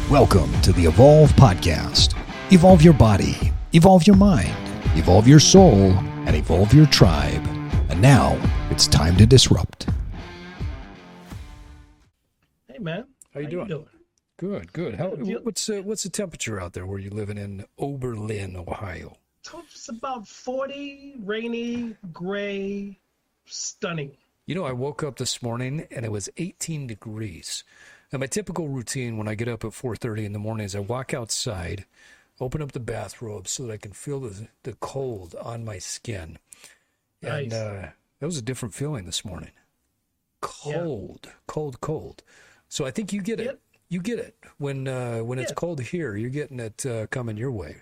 Welcome to the Evolve Podcast. Evolve your body, evolve your mind, evolve your soul, and evolve your tribe. And now, it's time to disrupt. Hey, man. How you doing? Good. What's the temperature out there where you're living in Oberlin, Ohio? It's about 40, rainy, gray, stunning. You know, I woke up this morning and it was 18 degrees. And my typical routine when I get up at 4:30 in the morning is I walk outside, open up the bathrobe so that I can feel the cold on my skin. Nice. And that was a different feeling this morning. Cold. So I think you get it. Yep. You get it when it's cold here. You're getting it coming your way.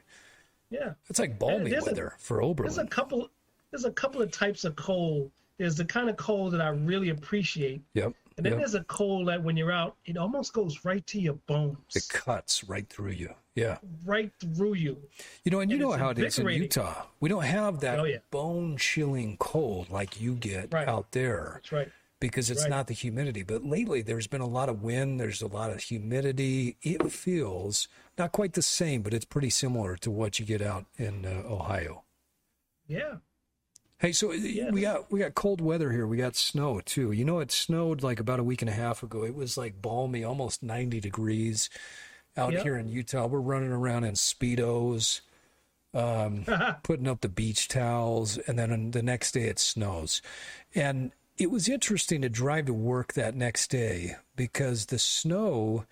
Yeah, it's like balmy weather for Oberlin. There's a couple of types of cold. There's the kind of cold that I really appreciate. Yep. And then there's a cold that when you're out, it almost goes right to your bones. It cuts right through you. Yeah. Right through you. You know, and you know how it is in Utah. We don't have that bone-chilling cold like you get out there. That's right. Because it's not the humidity. But lately, there's been a lot of wind. There's a lot of humidity. It feels not quite the same, but it's pretty similar to what you get out in Ohio. Yeah. Hey, so we got cold weather here. We got snow, too. You know, it snowed like about a week and a half ago. It was like balmy, almost 90 degrees out here in Utah. We're running around in Speedos, putting up the beach towels, and then the next day it snows. And it was interesting to drive to work that next day because the snow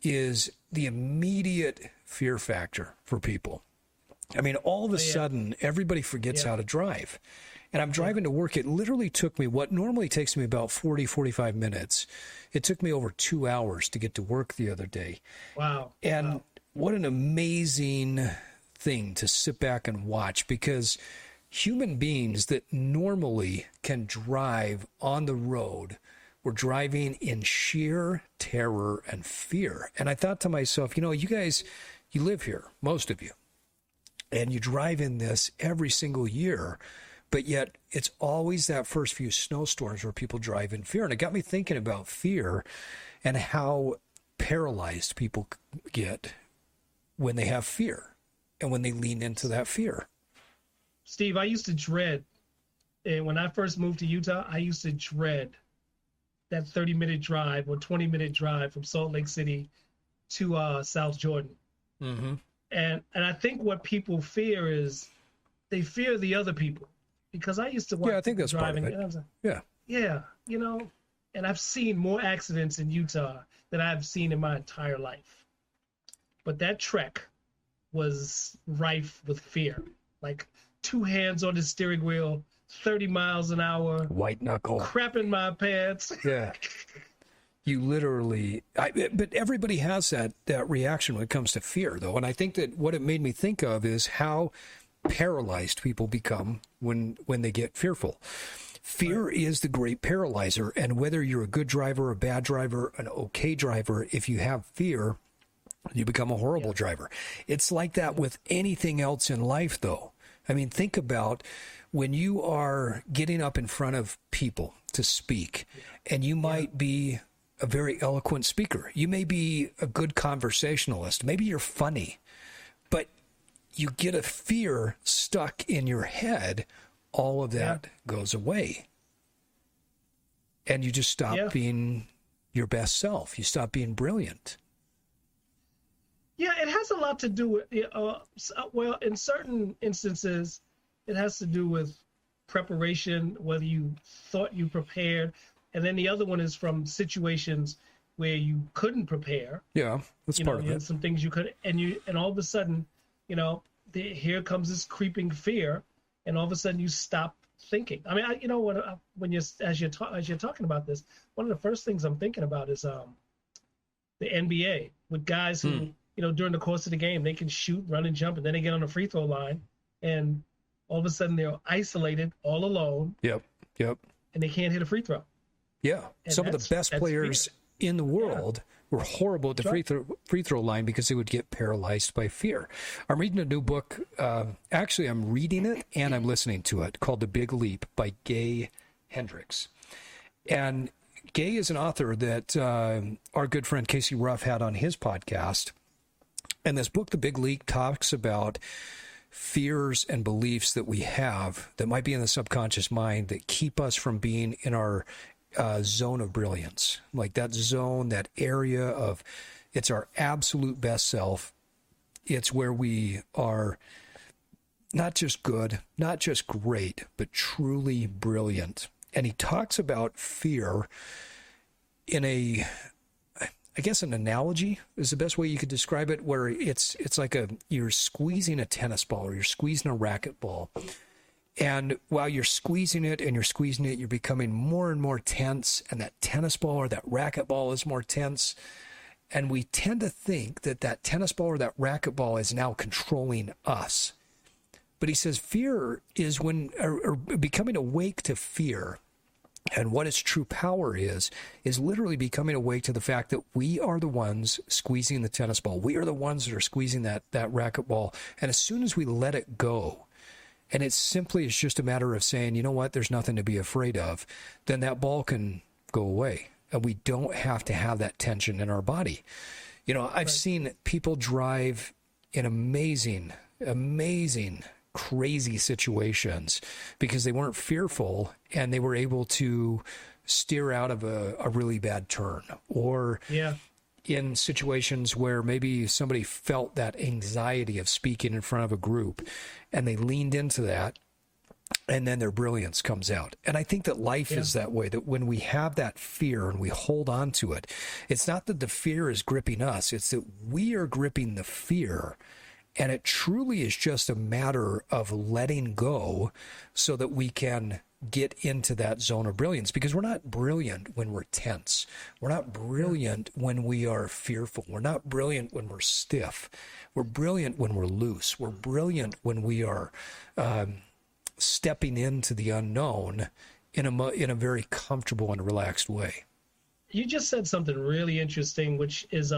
is the immediate fear factor for people. I mean, all of a sudden, everybody forgets how to drive. And I'm driving to work. It literally took me what normally takes me about 40, 45 minutes. It took me over 2 hours to get to work the other day. Wow. And what an amazing thing to sit back and watch, because human beings that normally can drive on the road were driving in sheer terror and fear. And I thought to myself, you know, you guys, you live here, most of you, and you drive in this every single year, but yet it's always that first few snowstorms where people drive in fear. And it got me thinking about fear and how paralyzed people get when they have fear and when they lean into that fear. Steve, I used to dread, and when I first moved to Utah, I used to dread that 30-minute drive or 20-minute drive from Salt Lake City to South Jordan. Mm-hmm. And I think what people fear is they fear the other people, because I used to watch I think that's driving. Part of it. And I was like, yeah, you know, and I've seen more accidents in Utah than I've seen in my entire life. But that trek was rife with fear, like 2 hands on the steering wheel, 30 miles an hour, white knuckle, crap in my pants. Yeah. You literally, but everybody has that reaction when it comes to fear, though. And I think that what it made me think of is how paralyzed people become when they get fearful. Fear is the great paralyzer. And whether you're a good driver, a bad driver, an okay driver, if you have fear, you become a horrible driver. It's like that with anything else in life, though. I mean, think about when you are getting up in front of people to speak, and you might be a very eloquent speaker. You may be a good conversationalist. Maybe you're funny, but you get a fear stuck in your head. All of that goes away. And you just stop being your best self. You stop being brilliant. Yeah, it has a lot to do with, well, in certain instances, it has to do with preparation, whether you thought you prepared. And then the other one is from situations where you couldn't prepare. Yeah, that's part of it. Some things you could, and all of a sudden, here comes this creeping fear, and all of a sudden you stop thinking. I mean, when as you're talking about this, one of the first things I'm thinking about is the NBA with guys who, during the course of the game, they can shoot, run, and jump, and then they get on the free throw line, and all of a sudden they're isolated, all alone. Yep. And they can't hit a free throw. Yeah, and some of the best players in the world were horrible at the free throw line because they would get paralyzed by fear. I'm reading a new book. Actually, I'm reading it and I'm listening to it, called The Big Leap by Gay Hendricks. And Gay is an author that our good friend Casey Ruff had on his podcast. And this book, The Big Leap, talks about fears and beliefs that we have that might be in the subconscious mind that keep us from being in our zone of brilliance, like that zone, that area of, it's our absolute best self. It's where we are not just good, not just great, but truly brilliant. And he talks about fear in a, I guess an analogy is the best way you could describe it, where it's like you're squeezing a tennis ball or you're squeezing a racquetball. And while you're squeezing it and you're squeezing it, you're becoming more and more tense. And that tennis ball or that racquetball is more tense. And we tend to think that that tennis ball or that racquetball is now controlling us. But he says fear is or becoming awake to fear. And what its true power is literally becoming awake to the fact that we are the ones squeezing the tennis ball. We are the ones that are squeezing that racquetball. And as soon as we let it go, and it's just a matter of saying, you know what, there's nothing to be afraid of, then that ball can go away. And we don't have to have that tension in our body. You know, I've seen people drive in amazing, crazy situations because they weren't fearful and they were able to steer out of a really bad turn. Or in situations where maybe somebody felt that anxiety of speaking in front of a group and they leaned into that, and then their brilliance comes out. And I think that life is that way, that when we have that fear and we hold on to it, it's not that the fear is gripping us, it's that we are gripping the fear. And it truly is just a matter of letting go so that we can get into that zone of brilliance, because we're not brilliant when we're tense. We're not brilliant when we are fearful. We're not brilliant when we're stiff. We're brilliant when we're loose. We're brilliant when we are stepping into the unknown in a very comfortable and relaxed way. You just said something really interesting, which is,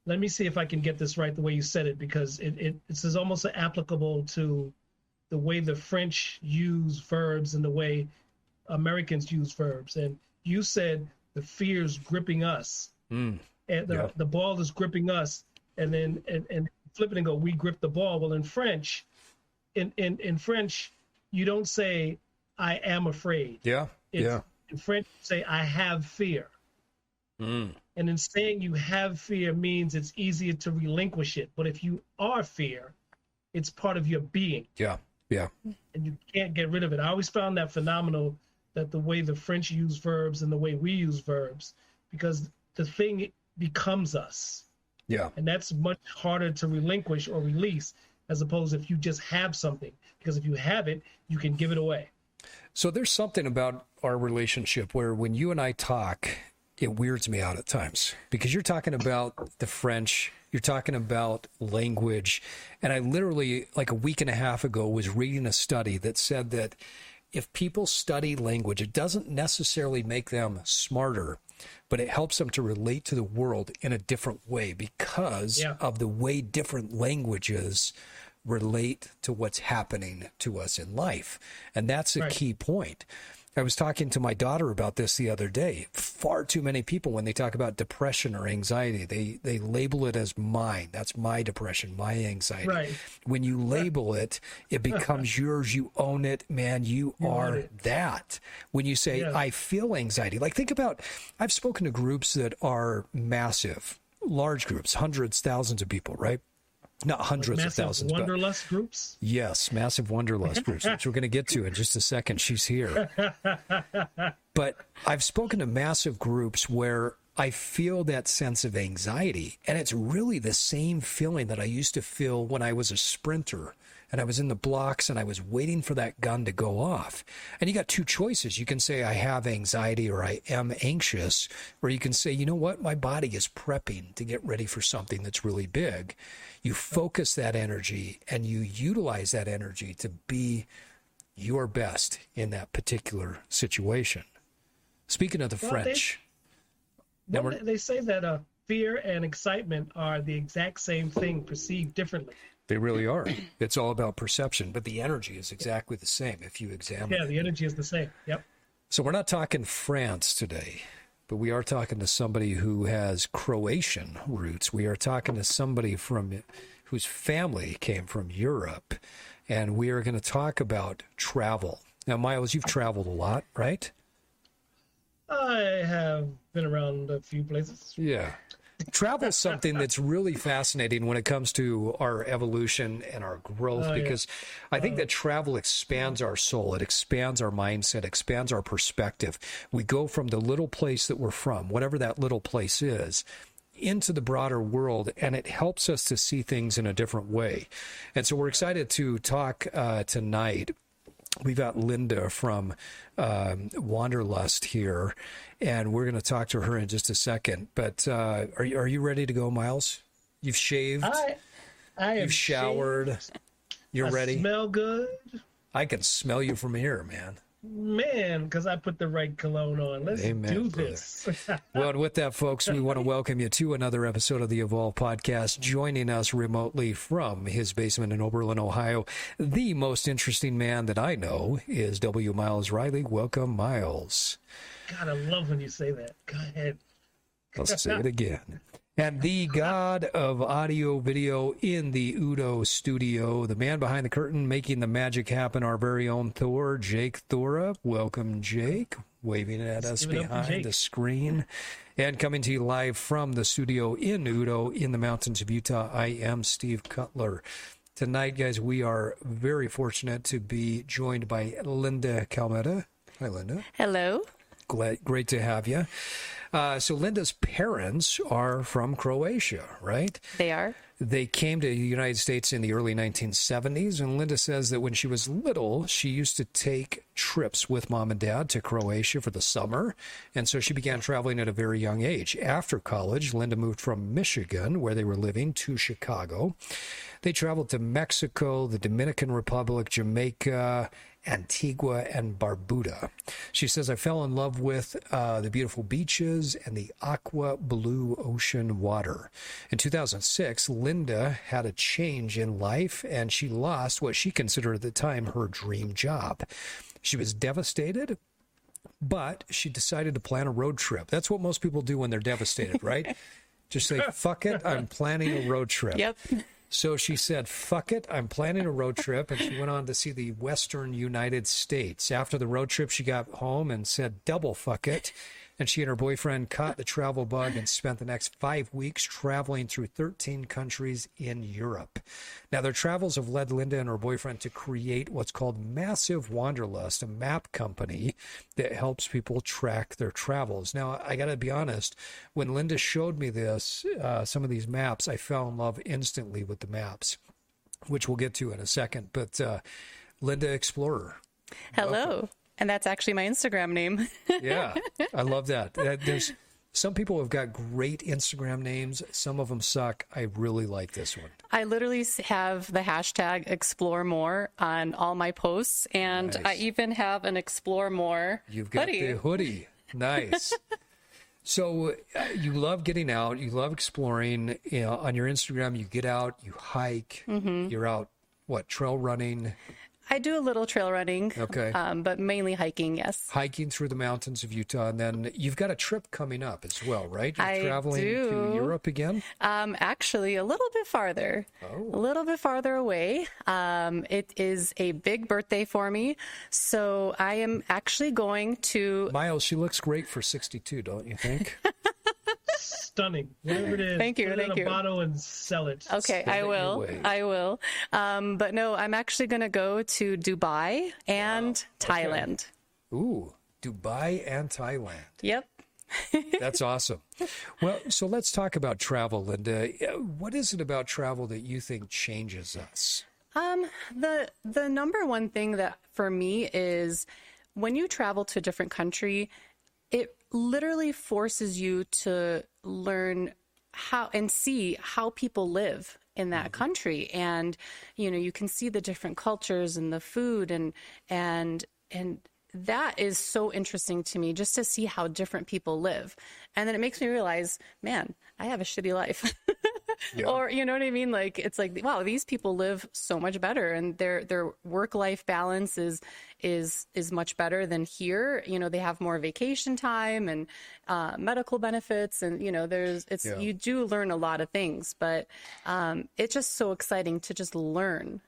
let me see if I can get this right the way you said it, because it's almost applicable to the way the French use verbs and the way Americans use verbs. And you said the fear's gripping us, and the ball is gripping us, and then and flip it and go, we grip the ball. Well, in French, in French, you don't say I am afraid. In French, you say I have fear. And in saying you have fear means it's easier to relinquish it. But if you are fear, it's part of your being. And you can't get rid of it. I always found that phenomenal, that the way the French use verbs and the way we use verbs, because the thing becomes us. And that's much harder to relinquish or release, as opposed if you just have something. Because if you have it, you can give it away. So there's something about our relationship where when you and I talk, it weirds me out at times, because you're talking about the French, you're talking about language. And I literally, like a week and a half ago, was reading a study that said that if people study language, it doesn't necessarily make them smarter, but it helps them to relate to the world in a different way because of the way different languages relate to what's happening to us in life. And that's a key point. I was talking to my daughter about this the other day. Far too many people, when they talk about depression or anxiety, they label it as mine. That's my depression, my anxiety. When you label it, it becomes yours. You own it, man. You are that. When you say, I feel anxiety, like think about, I've spoken to groups that are massive, large groups, hundreds, thousands of people, right? Not hundreds of thousands. Massive Wanderlust groups? Yes, Massive Wanderlust groups, which we're going to get to in just a second. She's here. But I've spoken to massive groups where I feel that sense of anxiety. And it's really the same feeling that I used to feel when I was a sprinter and I was in the blocks and I was waiting for that gun to go off. And you got two choices. You can say I have anxiety or I am anxious, or you can say, you know what, my body is prepping to get ready for something that's really big. You focus that energy and you utilize that energy to be your best in that particular situation. Speaking of the French. They say that fear and excitement are the exact same thing perceived differently. They really are. It's all about perception, but the energy is exactly the same if you examine it. Yeah, the energy is the same. Yep. So we're not talking France today, but we are talking to somebody who has Croatian roots. We are talking to somebody whose family came from Europe, and we are going to talk about travel. Now, Miles, you've traveled a lot, right? I have been around a few places. Yeah. Travel is something that's really fascinating when it comes to our evolution and our growth, because I think that travel expands our soul. It expands our mindset, expands our perspective. We go from the little place that we're from, whatever that little place is, into the broader world, and it helps us to see things in a different way. And so we're excited to talk tonight. We've got Linda from Wanderlust here, and we're going to talk to her in just a second. But are you ready to go, Miles? You've shaved. You've showered. Shaved. You're ready. Smell good. I can smell you from here, man. Man, because I put the right cologne on. Let's do this. Well, with that, folks, we want to welcome you to another episode of the Evolve Podcast. Joining us remotely from his basement in Oberlin, Ohio, the most interesting man that I know is W. Miles Riley. Welcome, Miles. God, I love when you say that. Go ahead. I'll say it again. And the god of audio video in the Udo studio, the man behind the curtain making the magic happen, our very own Thor, Jake Thora. Welcome, Jake, waving at us behind the screen. And coming to you live from the studio in Udo in the mountains of Utah, I am Steve Cutler. Tonight, guys, we are very fortunate to be joined by Linda Kalmeta. Hi, Linda. Hello. Great to have you. So Linda's parents are from Croatia, right? They are. They came to the United States in the early 1970s, and Linda says that when she was little, she used to take trips with mom and dad to Croatia for the summer, and so she began traveling at a very young age. After college, Linda moved from Michigan, where they were living, to Chicago. They traveled to Mexico, the Dominican Republic, Jamaica, Antigua, and Barbuda. She says, I fell in love with the beautiful beaches and the aqua blue ocean water. In 2006, Linda had a change in life, and she lost what she considered at the time her dream job. She was devastated, but she decided to plan a road trip. That's what most people do when they're devastated, right? Just say, fuck it, I'm planning a road trip. Yep. So she said, fuck it, I'm planning a road trip, and she went on to see the Western United States. After the road trip, she got home and said, double fuck it, and she and her boyfriend caught the travel bug and spent the next 5 weeks traveling through 13 countries in Europe. Now, their travels have led Linda and her boyfriend to create what's called Massive Wanderlust, a map company that helps people track their travels. Now, I got to be honest, when Linda showed me this, some of these maps, I fell in love instantly with the maps, which we'll get to in a second. But Linda Explorer. Hello. Welcome. And that's actually my Instagram name. Yeah, I love that. There's some people have got great Instagram names. Some of them suck. I really like this one. I literally have the hashtag Explore More on all my posts, and Nice. I even have an Explore More You've got hoodie. the hoodie. Nice. So you love getting out. You love exploring. You know, on your Instagram, you get out, you hike. You're out, trail running? I do a little trail running, Okay. But mainly hiking, yes. Hiking through the mountains of Utah, and then you've got a trip coming up as well, right? You're I traveling to do. Europe again? Actually, a little bit farther. Oh. A little bit farther away. It is a big birthday for me, so I am actually going to... Miles, she looks great for 62, don't you think? Stunning. Whatever it is. Thank you, Put it thank in you. a bottle and sell it. Okay, I will. ways. I will. But no, I'm actually going to go to Dubai and Thailand. Ooh, Dubai and Thailand. Yep. That's awesome. Well, so let's talk about travel, Linda. What is it about travel that you think changes us? The number one thing that for me is when you travel to a different country, it literally forces you to learn how and see how people live in that country. And, you know, you can see the different cultures and the food and that is so interesting to me, just to see how different people live. And then it makes me realize, man, I have a shitty life. Or, you know what I mean? Like, it's like, wow, these people live so much better, and their work-life balance is much better than here. You know, they have more vacation time and medical benefits, and, you know, you do learn a lot of things, but it's just so exciting to just learn,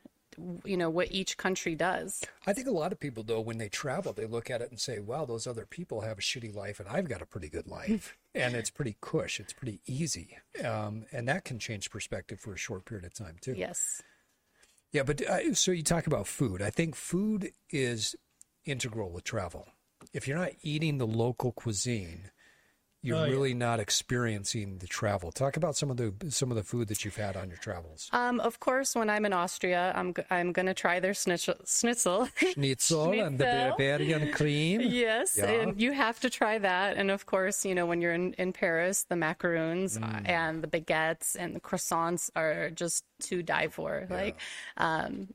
you know, what each country does. I think a lot of people, though, when they travel, they look at it and say, wow, those other people have a shitty life and I've got a pretty good life. And it's pretty cush. It's pretty easy. And that can change perspective for a short period of time, too. Yes. Yeah, but so you talk about food. I think food is integral with travel. If you're not eating the local cuisine, you're really not experiencing the travel. Talk about some of the food that you've had on your travels. Of course, when I'm in Austria, I'm going to try their schnitzel. Schnitzel and the Bavarian cream. Yes, and you have to try that. And of course, you know, when you're in Paris, the macaroons and the baguettes and the croissants are just to die for. Yeah. Like,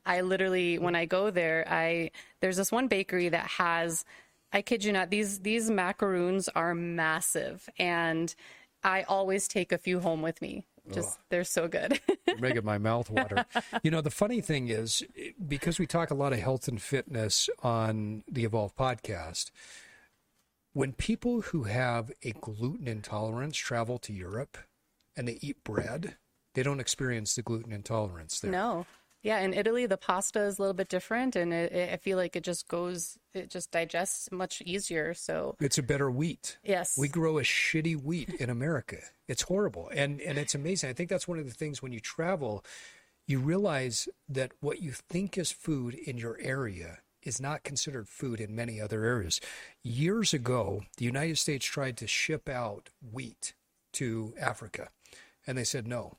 I literally, when I go there, there's this one bakery that has, I kid you not, these macaroons are massive, and I always take a few home with me. They're so good. You're making my mouth water. You know, the funny thing is, because we talk a lot of health and fitness on the Evolve podcast, when people who have a gluten intolerance travel to Europe and they eat bread, they don't experience the gluten intolerance there. No. Yeah, in Italy, the pasta is a little bit different, and I feel like it just digests much easier. So it's a better wheat. Yes. We grow a shitty wheat in America. It's horrible. And it's amazing. I think that's one of the things when you travel, you realize that what you think is food in your area is not considered food in many other areas. Years ago, the United States tried to ship out wheat to Africa, and they said no.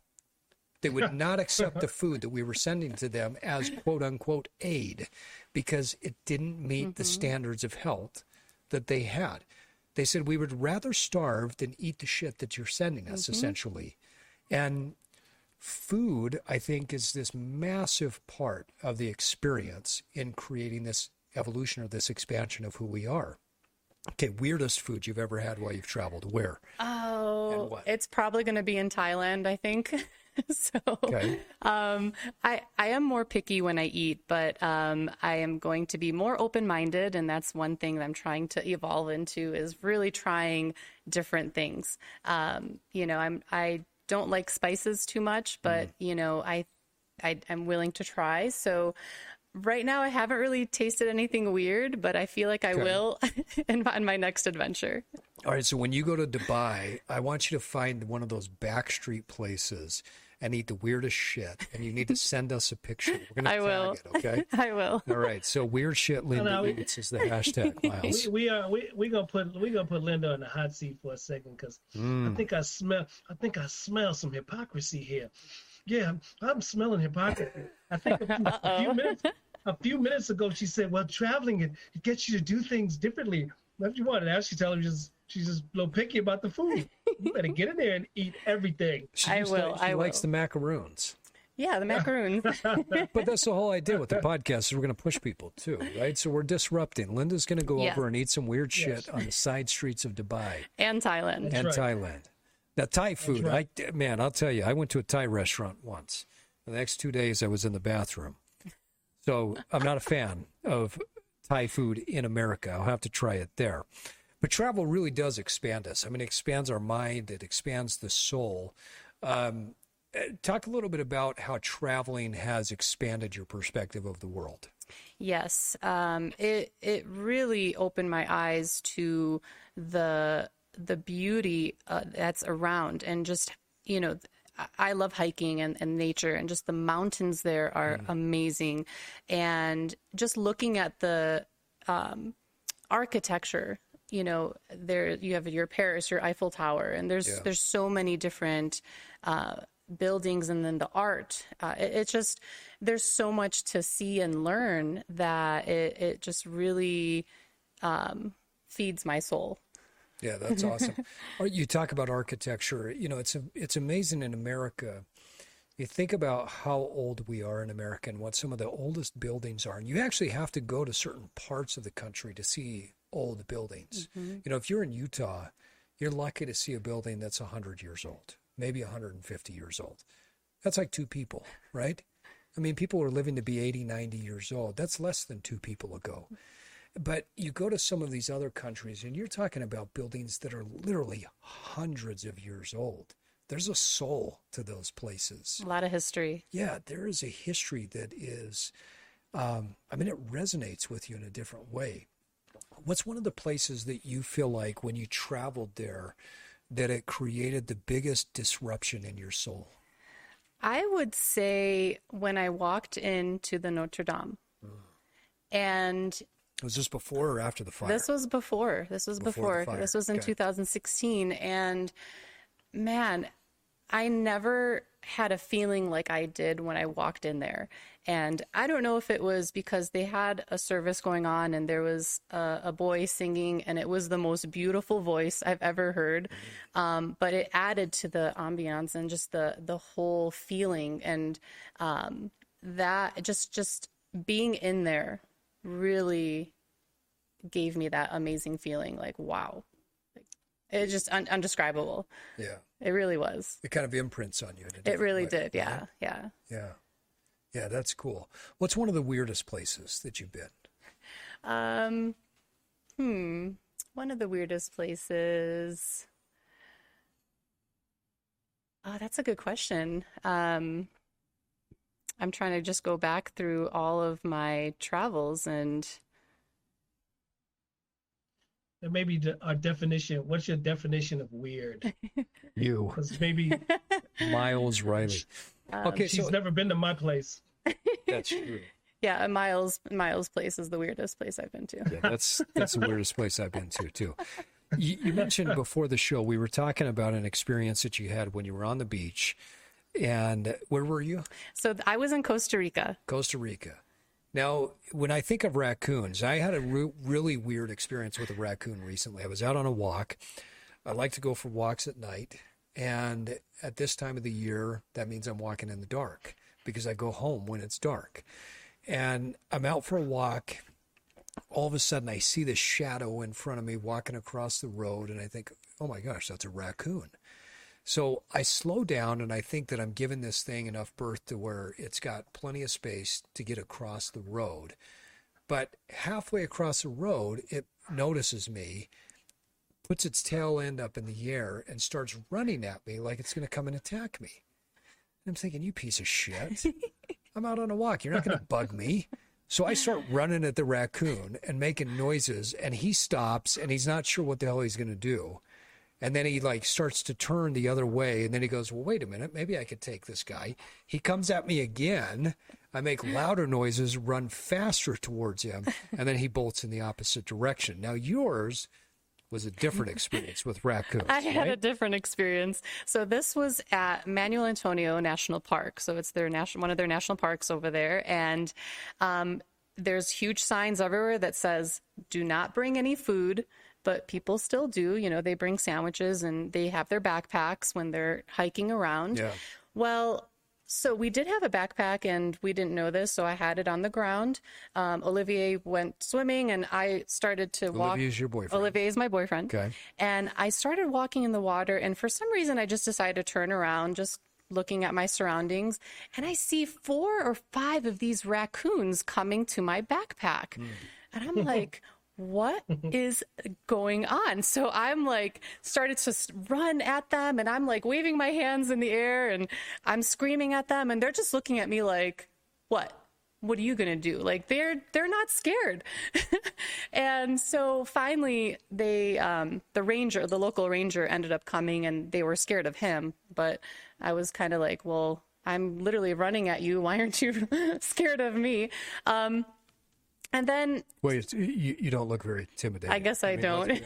They would not accept the food that we were sending to them as quote unquote aid because it didn't meet the standards of health that they had. They said, we would rather starve than eat the shit that you're sending us, essentially. And food, I think, is this massive part of the experience in creating this evolution or this expansion of who we are. Okay, weirdest food you've ever had while you've traveled, where? Oh, it's probably going to be in Thailand, I think. So, okay. I am more picky when I eat, but I am going to be more open-minded, and that's one thing that I'm trying to evolve into is really trying different things. You know, I don't like spices too much, but you know, I'm willing to try. So right now, I haven't really tasted anything weird, but I feel like I will in my next adventure. All right, so when you go to Dubai, I want you to find one of those backstreet places and eat the weirdest shit, and you need to send us a picture. We're going to tag it, okay? I will. All right, so weird shit Linda eats is the hashtag, Miles. We gonna put Linda on the hot seat for a second because I think I smell some hypocrisy here. Yeah, I'm smelling hypocrisy. I think a few minutes ago she said, "Well, traveling it gets you to do things differently." What do you want? Now she telling me she's just a little picky about the food. You better get in there and eat everything. She likes the macaroons. Yeah, the macaroons. But that's the whole idea with the podcast is we're going to push people too, right? So we're disrupting. Linda's going to go over and eat some weird shit on the side streets of Dubai. And Thailand. Thailand. Now, Thai food, I'll tell you, I went to a Thai restaurant once. The next 2 days I was in the bathroom. So I'm not a fan of Thai food in America. I'll have to try it there. But travel really does expand us. I mean, it expands our mind. It expands the soul. Talk a little bit about how traveling has expanded your perspective of the world. Yes. It really opened my eyes to the beauty that's around, and just, you know, I love hiking and nature, and just the mountains there are amazing. And just looking at the architecture, you know, there you have your Paris, your Eiffel Tower, and there's so many different buildings, and then the art. It's just, there's so much to see and learn that it just really feeds my soul. Yeah, that's awesome. You talk about architecture. You know, it's amazing in America. You think about how old we are in America and what some of the oldest buildings are. And you actually have to go to certain parts of the country to see old buildings. You know, if you're in Utah, you're lucky to see a building that's 100 years old. maybe 150 years old. That's like 2 people, right? I mean, people are living to be 80, 90 years old. That's less than 2 people ago. But you go to some of these other countries and you're talking about buildings that are literally hundreds of years old. There's a soul to those places. A lot of history. Yeah, there is a history that is, it resonates with you in a different way. What's one of the places that you feel like when you traveled there that it created the biggest disruption in your soul? I would say when I walked into the Notre Dame. And was this before or after the fire? This was before. This was before. This was in 2016. And man, I never had a feeling like I did when I walked in there. And I don't know if it was because they had a service going on and there was a boy singing and it was the most beautiful voice I've ever heard. But it added to the ambiance and just the whole feeling. And that just being in there really gave me that amazing feeling. Like, wow. It's just undescribable. Yeah. It really was. It kind of imprints on you. It really did. Yeah. Yeah. Yeah. Yeah. That's cool. What's one of the weirdest places that you've been? One of the weirdest places. Oh, that's a good question. I'm trying to just go back through all of my travels and maybe our definition. What's your definition of weird? You. Because maybe Miles Riley. Okay, she's never been to my place. That's true. Yeah, Miles' place is the weirdest place I've been to. Yeah, that's the weirdest place I've been to too. You mentioned before the show we were talking about an experience that you had when you were on the beach, and where were you? So I was in Costa Rica. Costa Rica. Now, when I think of raccoons, I had a really weird experience with a raccoon recently. I was out on a walk. I like to go for walks at night. And at this time of the year, that means I'm walking in the dark because I go home when it's dark. And I'm out for a walk. All of a sudden, I see this shadow in front of me walking across the road. And I think, oh my gosh, that's a raccoon. So I slow down and I think that I'm giving this thing enough berth to where it's got plenty of space to get across the road. But halfway across the road, it notices me, puts its tail end up in the air and starts running at me like it's going to come and attack me. And I'm thinking, you piece of shit. I'm out on a walk. You're not going to bug me. So I start running at the raccoon and making noises, and he stops and he's not sure what the hell he's going to do. And then he starts to turn the other way. And then he goes, well, wait a minute, maybe I could take this guy. He comes at me again. I make louder noises, run faster towards him. And then he bolts in the opposite direction. Now yours was a different experience with raccoons. I had a different experience. So this was at Manuel Antonio National Park. So it's one of their national parks over there. And there's huge signs everywhere that says, do not bring any food. But people still do, they bring sandwiches and they have their backpacks when they're hiking around. Yeah. Well, so we did have a backpack and we didn't know this. So I had it on the ground. Olivier went swimming and I started to walk. Olivier's your boyfriend. Olivier is my boyfriend. Okay. And I started walking in the water. And for some reason, I just decided to turn around, just looking at my surroundings. And I see 4 or 5 of these raccoons coming to my backpack. And I'm like, what is going on? So I'm started to run at them and I'm waving my hands in the air and I'm screaming at them and they're just looking at me like, what are you going to do? They're not scared. And so finally the local ranger ended up coming and they were scared of him. But I was kind of like, well, I'm literally running at you. Why aren't you scared of me? And then... Wait, you don't look very intimidated. I guess I don't.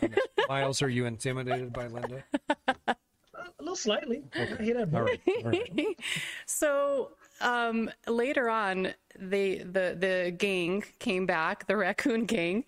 Miles, are you intimidated by Linda? A little slightly. Okay. I hear that. All right. So later on, the gang came back, the raccoon gang,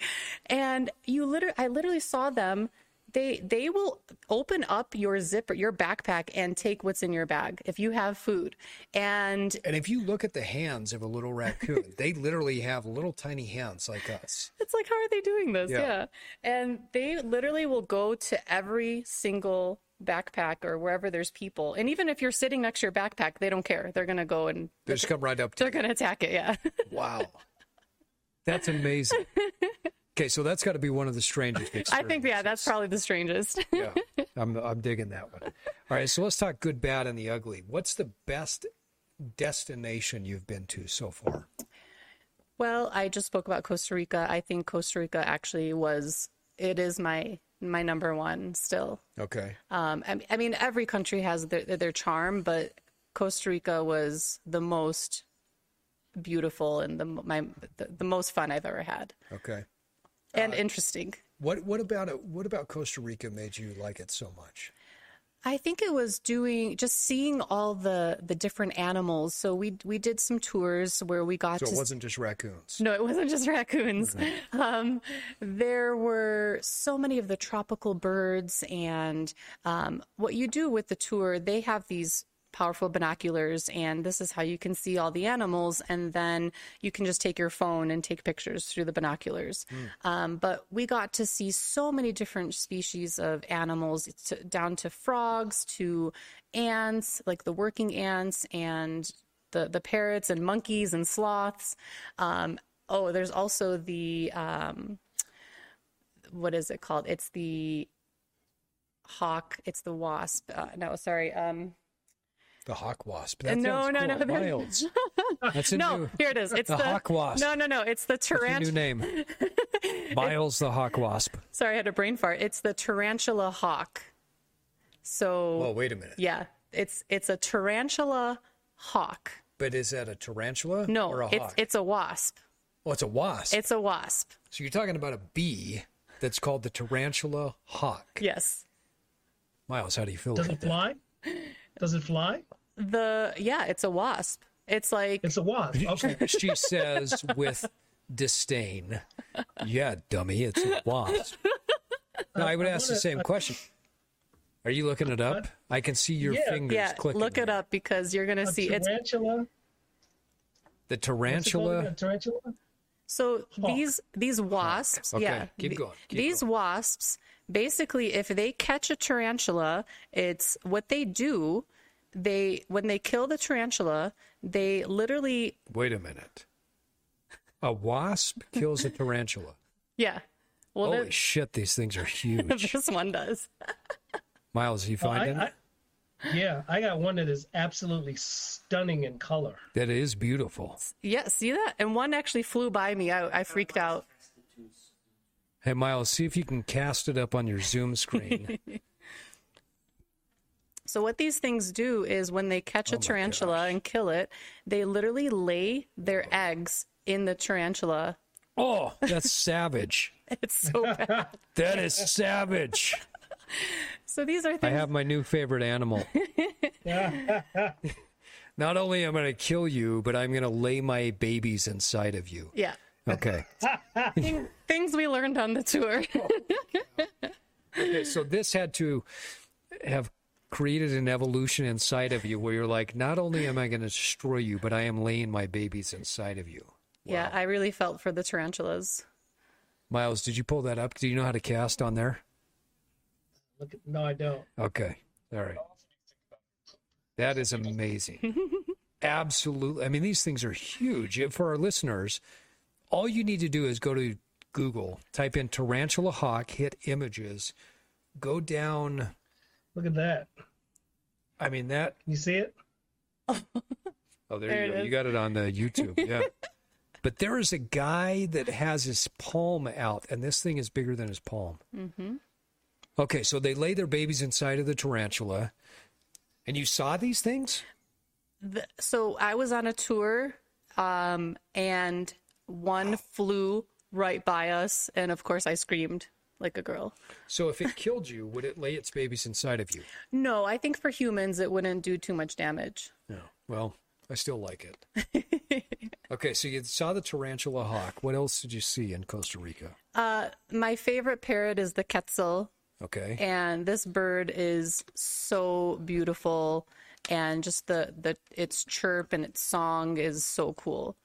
and I literally saw them. They will open up your zipper, your backpack, and take what's in your bag if you have food. And if you look at the hands of a little raccoon, they literally have little tiny hands like us. It's like, how are they doing this? Yeah. And they literally will go to every single backpack or wherever there's people. And even if you're sitting next to your backpack, they don't care. They're going to go and They just come right up to they're going to attack it. Yeah. Wow. That's amazing. Okay, so that's got to be one of the strangest experiences. I think, yeah, that's probably the strangest. Yeah, I'm digging that one. All right, so let's talk good, bad, and the ugly. What's the best destination you've been to so far? Well, I just spoke about Costa Rica. I think Costa Rica actually it is my number one still. Okay. I mean, every country has their charm, but Costa Rica was the most beautiful and the most fun I've ever had. Okay. And interesting. What about it? What about Costa Rica made you like it so much? I think it was just seeing all the different animals. So we did some tours where we got So it wasn't just raccoons. No, it wasn't just raccoons. Mm-hmm. There were so many of the tropical birds, and what you do with the tour, they have these powerful binoculars, and this is how you can see all the animals, and then you can just take your phone and take pictures through the binoculars. But we got to see so many different species of animals, down to frogs, to ants, like the working ants, and the parrots and monkeys and sloths. There's also the what is it called? It's the hawk. It's the wasp. The hawk wasp. That No. Miles. That's a No, new. here it is. It's the hawk wasp. No. It's the That's a tarantula. new name. Miles the hawk wasp. Sorry, I had a brain fart. It's the tarantula hawk. So. Oh, wait a minute. Yeah, it's a tarantula hawk. But is that a tarantula? No, or a hawk? it's a wasp. Oh, it's a wasp. It's a wasp. So you're talking about a bee that's called the tarantula hawk. Yes. Miles, how do you feel Does about it that? fly? Does it fly? It's a wasp. It's like It's a wasp. Okay. She says with disdain, "Yeah, dummy, it's a wasp." Now, I would ask the same question. Are you looking it up? I can see your fingers clicking. look it up because you're gonna see it's tarantula. The What's it called tarantula. again? Tarantula. So Hawk. these wasps, Okay, yeah, keep going, keep these going. wasps, basically, if they catch a tarantula, it's what they do. When they kill the tarantula, they literally, Wait a minute. A wasp kills a tarantula. yeah. Well, Holy shit, these things are huge. this one does. Miles, you find it? I got one that is absolutely stunning in color. That is beautiful. Yeah, see that? And one actually flew by me. I freaked out. Hey, Miles, see if you can cast it up on your Zoom screen. So what these things do is when they catch a tarantula and kill it, they literally lay their eggs in the tarantula. Oh, that's savage. It's so bad. That is savage. So these are I things. have my new favorite animal. Not only am I going to kill you, but I'm going to lay my babies inside of you. Yeah. Okay. Things we learned on the tour. Okay, so this had to have created an evolution inside of you where you're like, not only am I going to destroy you, but I am laying my babies inside of you. Yeah, I really felt for the tarantulas. Miles, did you pull that up? Do you know how to cast on there? No, I don't. Okay. All right. That is amazing. Absolutely. I mean, these things are huge. For our listeners, all you need to do is go to Google, type in tarantula hawk, hit images, go down. Look at that. I mean, that. You see it? Oh, there There you it go. is. You got it on the YouTube. Yeah. But there is a guy that has his palm out, and this thing is bigger than his palm. Mm-hmm. Okay, so they lay their babies inside of the tarantula, and you saw these things? So I was on a tour, and one flew right by us, and of course I screamed like a girl. So if it killed you, would it lay its babies inside of you? No, I think for humans it wouldn't do too much damage. No. Well, I still like it. Okay, so you saw the tarantula hawk. What else did you see in Costa Rica? My favorite parrot is the quetzal. Okay. And this bird is so beautiful, and just its chirp and its song is so cool.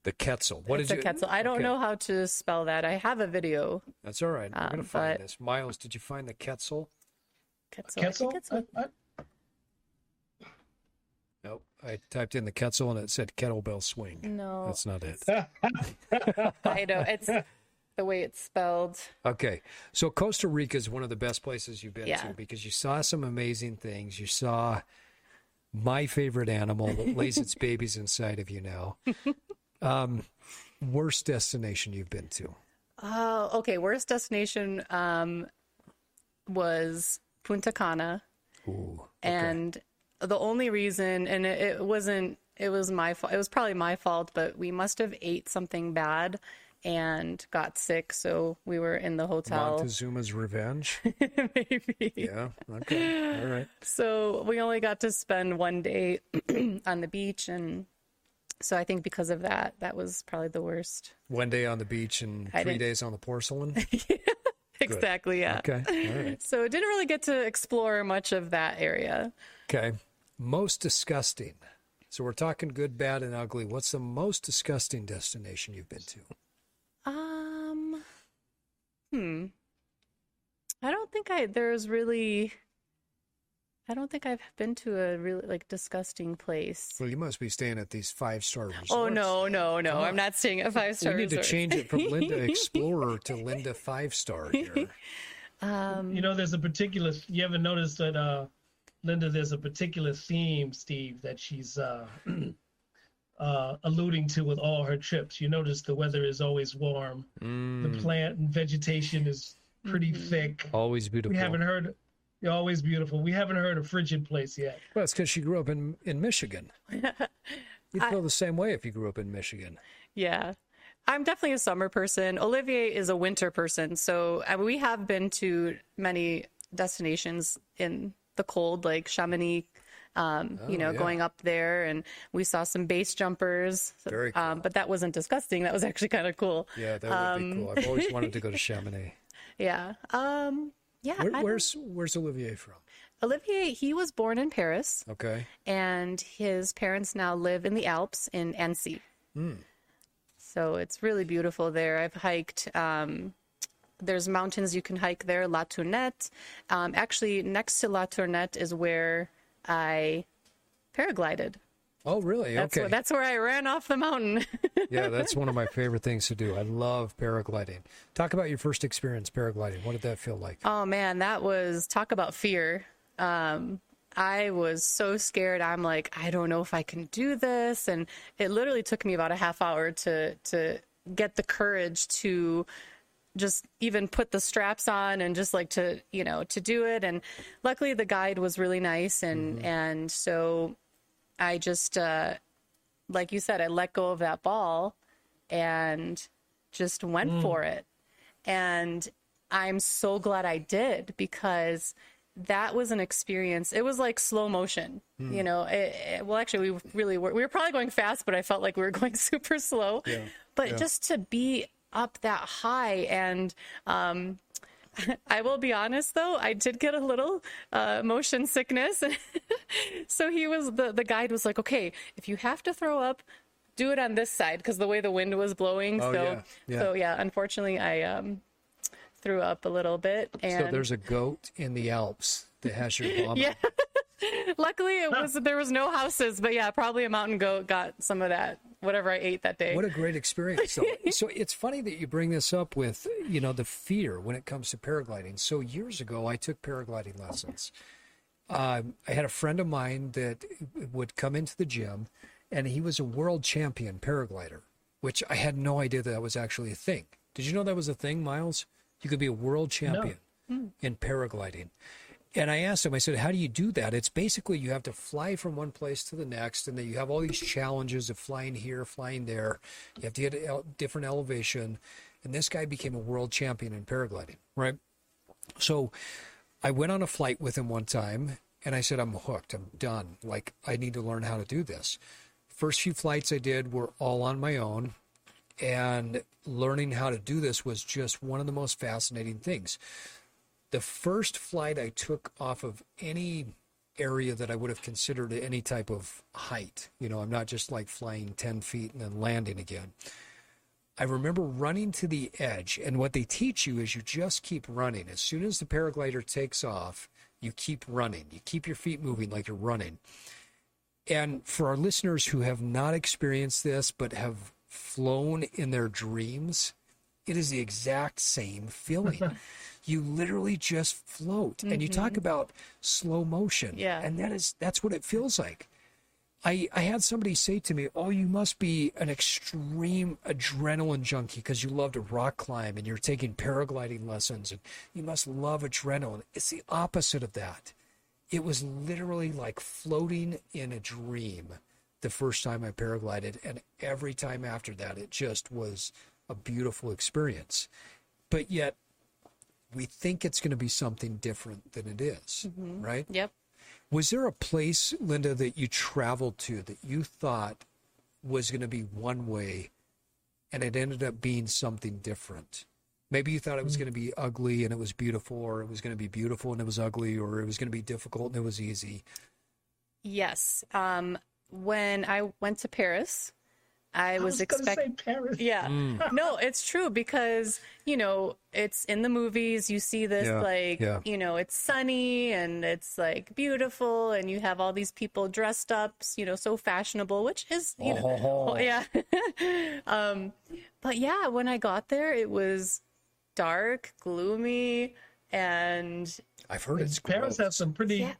The Quetzal. What It's did a you? Quetzal. I don't okay. know how to spell that. I have a video. That's all right. I'm going to find but- this. Miles, did you find the Quetzal? Quetzal. I think it's with- Nope. I typed in the Quetzal and it said kettlebell swing. No. That's not it. I know. It's the way it's spelled. Okay. So Costa Rica is one of the best places you've been Yeah. to because you saw some amazing things. You saw my favorite animal that lays its babies inside of you now. Worst destination you've been to? Oh, okay. Worst destination was Punta Cana. Ooh. Okay. And the only reason, and it was my fault. It was probably my fault, but we must have ate something bad and got sick. So we were in the hotel. Montezuma's Revenge? Maybe. Yeah. Okay. All right. So we only got to spend one day on the beach. And so I think because of that, that was probably the worst. One day on the beach and 3 days on the porcelain? Exactly. Yeah. Okay. All right. So didn't really get to explore much of that area. Okay. Most disgusting. So we're talking good, bad, and ugly. What's the most disgusting destination you've been to? I don't think I've been to a really disgusting place. Well, you must be staying at these 5-star resorts. Oh, no. I'm not staying at 5-star We need resorts. to change it from Linda Explorer to Linda 5-star here. There's a particular, you ever noticed that, Linda, there's a particular theme, Steve, that she's alluding to with all her trips. You notice the weather is always warm. The plant and vegetation is pretty thick. Always beautiful. We haven't heard, you're always beautiful. We haven't heard a frigid place yet. Well, it's because she grew up in Michigan. You'd feel the same way if you grew up in Michigan. Yeah. I'm definitely a summer person. Olivier is a winter person. So we have been to many destinations in the cold, like Chamonix, going up there. And we saw some base jumpers. Very cool. But that wasn't disgusting. That was actually kind of cool. Yeah, that would be cool. I've always wanted to go to Chamonix. Yeah. Where's Olivier from? Olivier, he was born in Paris. Okay. And his parents now live in the Alps in Annecy. So it's really beautiful there. I've hiked, there's mountains you can hike there, La Tournette. Actually, next to La Tournette is where I paraglided. Oh, really? Okay. That's where I ran off the mountain. Yeah, that's one of my favorite things to do. I love paragliding. Talk about your first experience paragliding. What did that feel like? Oh, man, talk about fear. I was so scared. I'm like, I don't know if I can do this. And it literally took me about a half hour to get the courage to just even put the straps on and just to do it. And luckily the guide was really nice. And so I just, like you said, I let go of that ball and just went for it. And I'm so glad I did, because that was an experience. It was like slow motion, well, actually we were probably going fast, but I felt like we were going super slow. Yeah. But just to be up that high, and I will be honest though, I did get a little motion sickness. So the guide was like, okay, if you have to throw up, do it on this side, because the way the wind was blowing. So unfortunately I threw up a little bit. And so there's a goat in the Alps that has your vomit. Yeah. Luckily there was no houses, but yeah, probably a mountain goat got some of that, whatever I ate that day. What a great experience. So it's funny that you bring this up with, the fear when it comes to paragliding. So years ago, I took paragliding lessons. I had a friend of mine that would come into the gym, and he was a world champion paraglider, which I had no idea that was actually a thing. Did you know that was a thing, Miles? You could be a world champion in paragliding. And I asked him, I said, how do you do that? It's basically you have to fly from one place to the next, and then you have all these challenges of flying here, flying there. You have to get a different elevation. And this guy became a world champion in paragliding, right? So I went on a flight with him one time, and I said, I'm hooked. I'm done. I need to learn how to do this. First few flights I did were all on my own. And learning how to do this was just one of the most fascinating things. The first flight I took off of any area that I would have considered any type of height. You know, I'm not just like flying 10 feet and then landing again. I remember running to the edge, and what they teach you is you just keep running. As soon as the paraglider takes off, you keep running. You keep your feet moving like you're running. And for our listeners who have not experienced this but have flown in their dreams, it is the exact same feeling. You literally just float. And you talk about slow motion. Yeah. And that's what it feels like. I had somebody say to me, oh, you must be an extreme adrenaline junkie because you love to rock climb and you're taking paragliding lessons and you must love adrenaline. It's the opposite of that. It was literally like floating in a dream the first time I paraglided, and every time after that, it just was a beautiful experience. But yet, we think it's going to be something different than it is, right? Yep. Was there a place, Linda, that you traveled to that you thought was going to be one way and it ended up being something different? Maybe you thought it was going to be ugly and it was beautiful, or it was going to be beautiful and it was ugly, or it was going to be difficult and it was easy. Yes. When I went to Paris, I was expecting Paris. Yeah. No, it's true because, you know, it's in the movies. You see this you know, it's sunny and it's like beautiful and you have all these people dressed up, you know, so fashionable, which is, you know, yeah. But yeah, when I got there, it was dark, gloomy, and I've heard it's Paris gross. has some pretty. Yeah.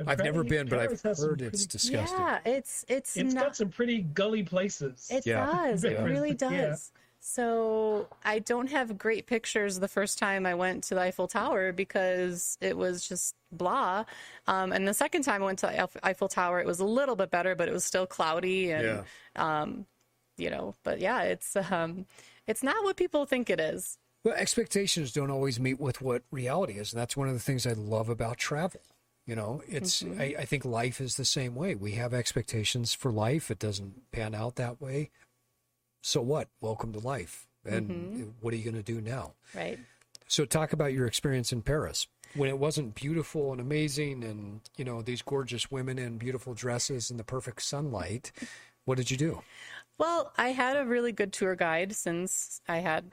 I've never been, but I've Paris heard it's disgusting. yeah, it's It's not. got some pretty gully places. It Yeah. does. It Yeah. really does. Yeah. So I don't have great pictures the first time I went to the Eiffel Tower because it was just blah. And the second time I went to Eiffel Tower, it was a little bit better, but it was still cloudy and, you know, but yeah, it's not what people think it is. Well, expectations don't always meet with what reality is. And that's one of the things I love about travel. You know, it's, I think life is the same way. We have expectations for life. It doesn't pan out that way. So what? Welcome to life. And what are you going to do now? Right. So talk about your experience in Paris when it wasn't beautiful and amazing and, you know, these gorgeous women in beautiful dresses in the perfect sunlight. What did you do? Well, I had a really good tour guide since I'm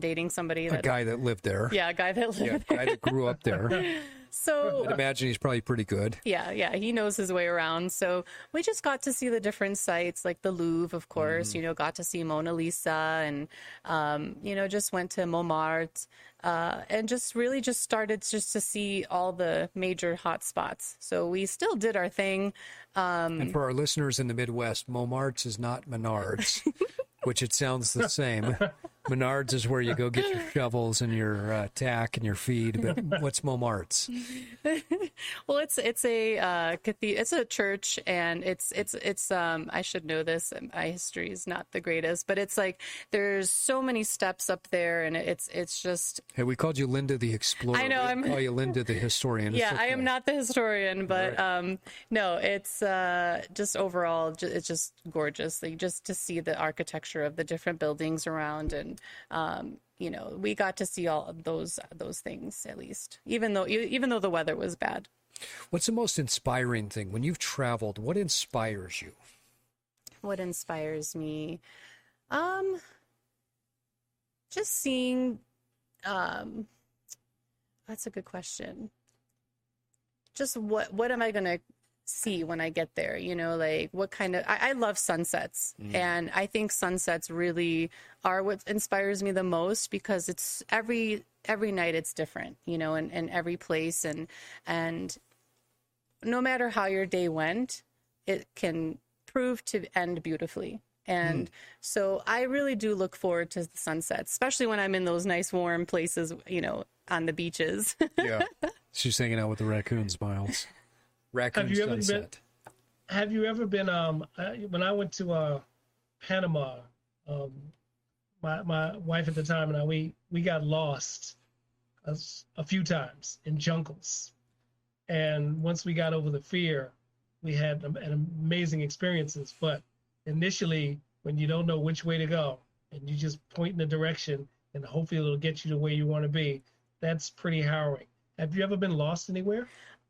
dating somebody A guy that lived there. Yeah, a guy that lived Yeah, a guy that grew up there. So I'd imagine he's probably pretty good. yeah, he knows his way around. So we just got to see the different sites, like the Louvre, of course, you know, got to see Mona Lisa and, you know, just went to Montmartre and just really just started just to see all the major hot spots. So we still did our thing. And for our listeners in the Midwest, Montmartre is not Menards, which it sounds the same. Menards is where you go get your shovels and your tack and your feed. But what's Montmartre? Well, it's a church, and it's I should know this. My history is not the greatest, but it's like there's so many steps up there, and it's just. Hey, we called you Linda the Explorer. I know. We didn't call you Linda the historian. Yeah, okay. I am not the historian, but Right. no, it's just overall, it's just gorgeous. Like just to see the architecture of the different buildings around, and you know, we got to see all of those things at least, even though the weather was bad. What's the most inspiring thing when you've traveled? What inspires you? What inspires me? Just seeing, that's a good question. Just what am I going to see when I get there? You know, like what kind of, I love sunsets, and I think sunsets really are what inspires me the most, because it's every night it's different, you know, and every place, and no matter how your day went, it can prove to end beautifully. And so I really do look forward to the sunsets, especially when I'm in those nice warm places, you know, on the beaches. Yeah. She's hanging out with the raccoons, Miles. Raccoon sunset. Have you ever been when I went to Panama, my wife at the time and I, we got lost a few times in jungles, and once we got over the fear, we had amazing experiences. But initially, when you don't know which way to go and you just point in a direction and hopefully it'll get you to where you want to be, that's pretty harrowing. Have you ever been lost anywhere?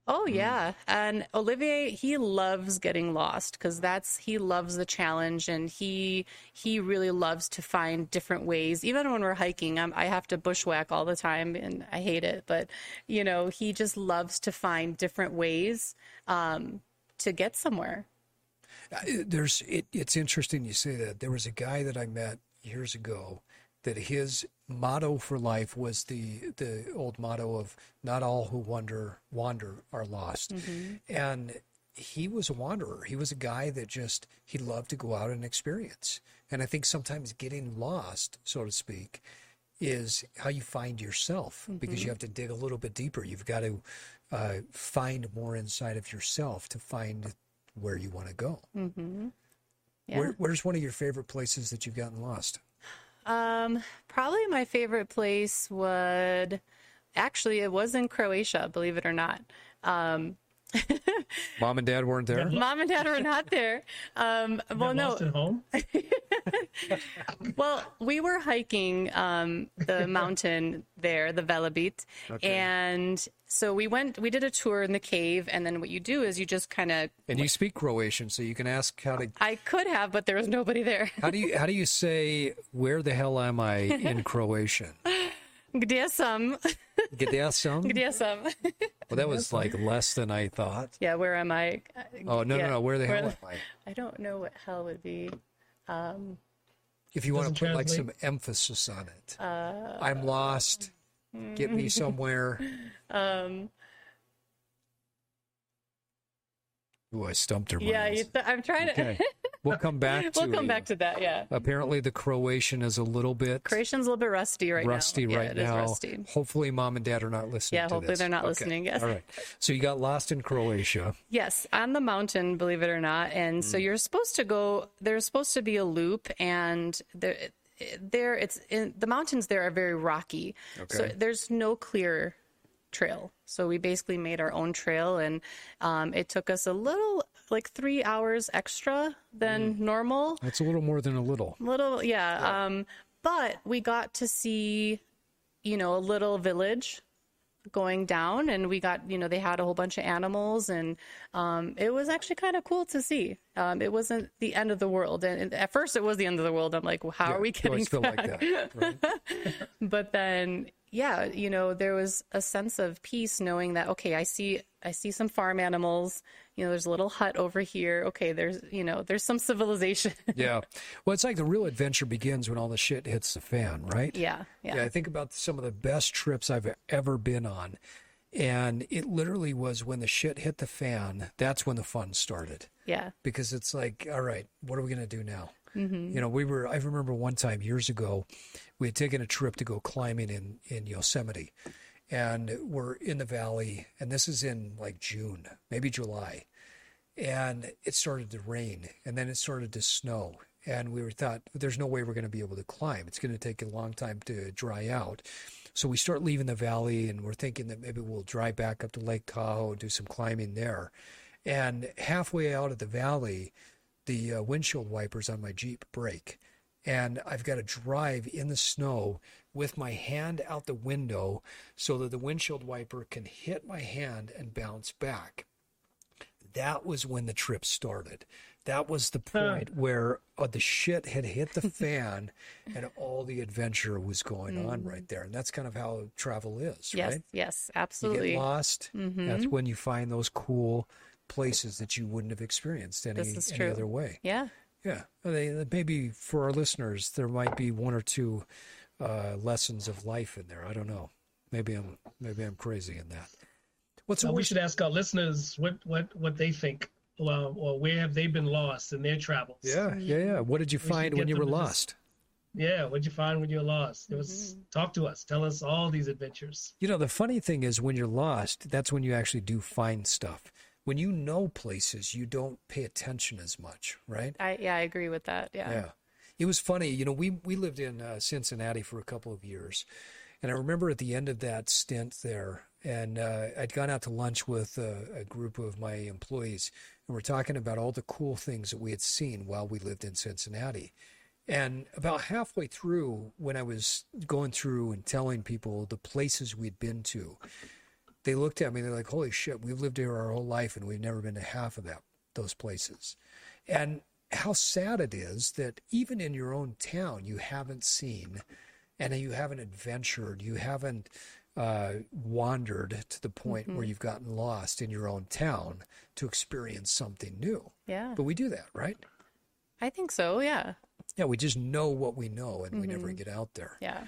Oh yeah, and Olivier, he loves getting lost because he loves the challenge, and he really loves to find different ways. Even when we're hiking, I have to bushwhack all the time, and I hate it. But he just loves to find different ways to get somewhere. It's interesting you say that. There was a guy that I met years ago that his motto for life was the old motto of not all who wander are lost. And he was a wanderer. He was a guy that he loved to go out and experience. And I think sometimes getting lost, so to speak, is how you find yourself, because you have to dig a little bit deeper. You've got to find more inside of yourself to find where you want to go. Yeah. Where's one of your favorite places that you've gotten lost? Probably my favorite place it was in Croatia, believe it or not. Mom and Dad weren't there? Mom and Dad were not there. Well, no. Lost at home? Well, we were hiking the mountain there, the Velebit, and so we did a tour in the cave, and then what you do is you just kind of... And you speak Croatian, so you can ask how to... I could have, but there was nobody there. How do you say, where the hell am I in Croatian? Gdje sam? Gdje sam? Gdje sam? Well, that was like less than I thought. Yeah, where am I? Oh, no. Where the hell am I? I don't know what hell would be. If you want to put like some emphasis on it. I'm lost. Get me somewhere. Ooh, I stumped her. Yeah, I'm trying to... Okay. We'll come back to We'll come back to that, yeah. Apparently the Croatian is a little bit... Croatian's a little bit rusty right now. Rusty right now. Rusty. Hopefully Mom and Dad are not listening to this. Yeah, hopefully they're not listening, yes. All right. So you got lost in Croatia. Yes, on the mountain, believe it or not. And so you're supposed to go... There's supposed to be a loop, and the mountains there are very rocky. Okay. So there's no clear trail. So we basically made our own trail, and it took us a little... like 3 hours extra than normal. That's a little more than a little. Yeah. But we got to see, a little village going down, and we got, they had a whole bunch of animals, and it was actually kind of cool to see. It wasn't the end of the world. And at first it was the end of the world. I'm like, well, how are we getting back? Like that, right? But then, yeah, there was a sense of peace knowing that, okay, I see some farm animals, there's a little hut over here. Okay, there's some civilization. Yeah. Well, it's like the real adventure begins when all the shit hits the fan, right? Yeah. I think about some of the best trips I've ever been on. And it literally was when the shit hit the fan, that's when the fun started. Yeah. Because it's like, all right, what are we going to do now? Mm-hmm. I remember one time years ago, we had taken a trip to go climbing in Yosemite. And we're in the valley, and this is in like June, maybe July. And it started to rain, and then it started to snow. And we thought, there's no way we're going to be able to climb. It's going to take a long time to dry out. So we start leaving the valley, and we're thinking that maybe we'll drive back up to Lake Tahoe and do some climbing there. And halfway out of the valley, the windshield wipers on my Jeep break. And I've got to drive in the snow with my hand out the window so that the windshield wiper can hit my hand and bounce back. That was when the trip started. That was the point where the shit had hit the fan and all the adventure was going on right there. And that's kind of how travel is, right? Yes, absolutely. You get lost. That's when you find those cool places that you wouldn't have experienced any other way. Yeah. Yeah. Maybe for our listeners, there might be one or two lessons of life in there. I don't know. Maybe I'm crazy in that. We should ask our listeners what they think, or where have they been lost in their travels? Yeah. What did you find when you were lost? Yeah, what did you find when you were lost? Talk to us. Tell us all these adventures. The funny thing is, when you're lost, that's when you actually do find stuff. When you know places, you don't pay attention as much, right? I agree with that. Yeah. It was funny. We lived in Cincinnati for a couple of years. And I remember at the end of that stint there, and I'd gone out to lunch with a group of my employees, and we're talking about all the cool things that we had seen while we lived in Cincinnati. And about halfway through, when I was going through and telling people the places we'd been to, they looked at me, they're like, holy shit, we've lived here our whole life and we've never been to half of those places. And how sad it is that even in your own town, you haven't seen and you haven't adventured, you haven't wandered to the point where you've gotten lost in your own town to experience something new. Yeah. But we do that, right? I think so, yeah. Yeah, we just know what we know and we never get out there. Yeah.